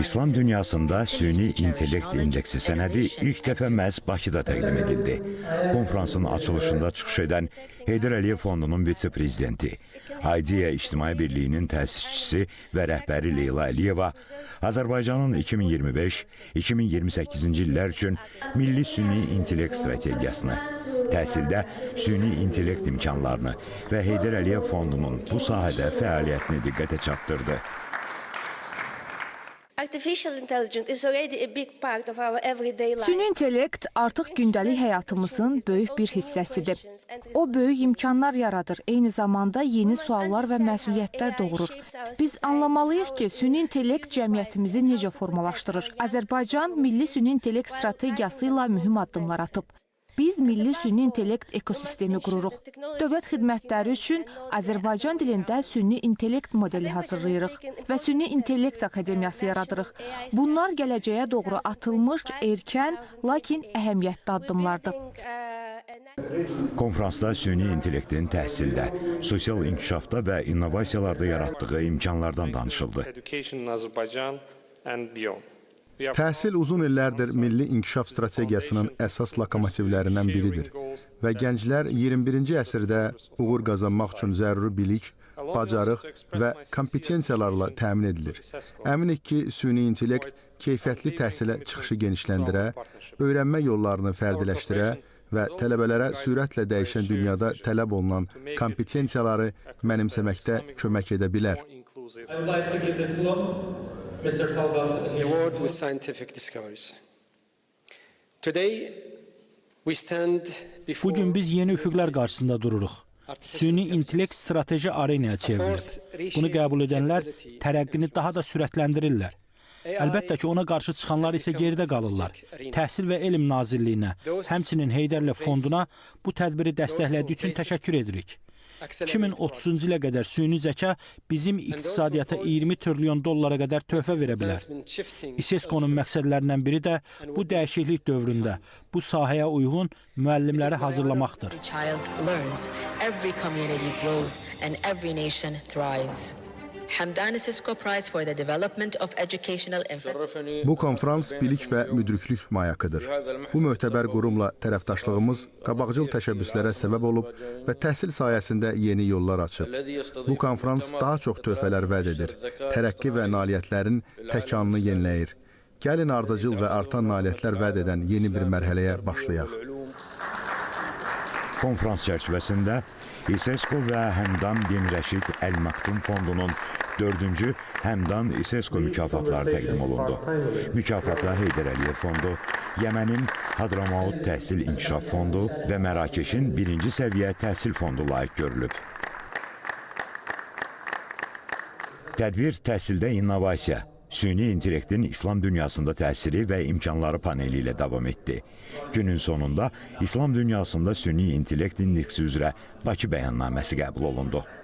İslam dünyasında süni intellekt indeksi sənədi ilk dəfə məhz Bakıda təqdim edildi. Konferansın açılışında çıxış edən Heydər Əliyev Fondunun vitse-prezidenti, Aidiya İctimai Birliyinin təsisçisi və rəhbəri Leyla Əliyeva Azərbaycanın 2025-2028-ci illər üçün Milli Süni İntellekt Strategiyasını, təhsildə süni intellekt imkanlarını və Heydər Əliyev Fondunun bu sahədə fəaliyyətini diqqətə çatdırdı. Süni intellekt artıq gündəlik həyatımızın böyük bir hissəsidir. O, böyük imkanlar yaradır, eyni zamanda yeni suallar və məsuliyyətlər doğurur. Biz anlamalıyıq ki, süni intellekt cəmiyyətimizi necə formalaşdırır. Azərbaycan Milli Süni İntellekt Strategiyası ilə mühüm addımlar atıb. Biz milli süni intellekt ekosistemi qururuq. Dövlət xidmətləri üçün Azərbaycan dilində süni intellekt modeli hazırlayırıq və süni intellekt akademiyası yaradırıq. Bunlar gələcəyə doğru atılmış erkən, lakin əhəmiyyətli addımlardır. Konferansda süni intellektin təhsildə, sosial inkişafda və innovasiyalarda yaratdığı imkanlardan danışıldı. Təhsil uzun illərdir Milli İnkişaf Strategiyasının əsas lokomotivlərindən biridir və gənclər 21-ci əsrdə uğur qazanmaq üçün zəruri bilik, bacarıq və kompetensiyalarla təmin edilir. Əminik ki, süni intellekt keyfiyyətli təhsilə çıxışı genişləndirə, öyrənmə yollarını fərdiləşdirə və tələbələrə sürətlə dəyişən dünyada tələb olunan kompetensiyaları mənimsəməkdə kömək edə bilər. Mr. Talgat, award with scientific discoveries. Today we stand before. Bugün biz yeni üfüqlər qarşısında dururuq. Süni intellekt strateji arenaya çevrilir. Bunu qəbul edənlər tərəqqini daha da sürətləndirirlər. Əlbəttə ki, ona qarşı çıxanlar isə geridə qalırlar. Təhsil və Elm Nazirliyinə, həmçinin Heydər Əliyev Fonduna bu tədbiri dəstəklədiyi üçün təşəkkür edirik. 2030-cu ilə qədər süni zəka bizim iqtisadiyyata 20 trilyon dollara qədər töhfə verə bilər. İSESCO-nun məqsədlərindən biri də bu dəyişiklik dövründə bu sahəyə uyğun müəllimləri hazırlamaqdır. Bu konferans bilik və müdriklük mayakıdır. Bu möhtəbər qurumla tərəfdaşlığımız qabaqcıl təşəbbüslərə səbəb olub və təhsil sayəsində yeni yollar açıb. Bu konferans daha çox töhfələr vəd edir, tərəqqi və nailiyyətlərin təkanını yeniləyir. Gəlin ardıcıl və artan nailiyyətlər vəd edən yeni bir mərhələyə başlayaq. Konferans çərçivəsində İSESCO və Həmdan bin Rəşid Əl Maktum Fondunun 4-cü Həmdan İSESCO mükafatları təqdim olundu. Mükafatlar Heydər Əliyev Fondu, Yəmənin Hadramaut Təhsil İnkişaf Fondu və Mərakeşin 1-ci səviyyə təhsil fondu layiq görülüb. Tədbir təhsildə innovasiya, süni intellektin İslam dünyasında təsiri və imkanları paneli ilə davam etdi. Günün sonunda İslam dünyasında süni intellekt indeksi üzrə Bakı bəyannaməsi qəbul olundu.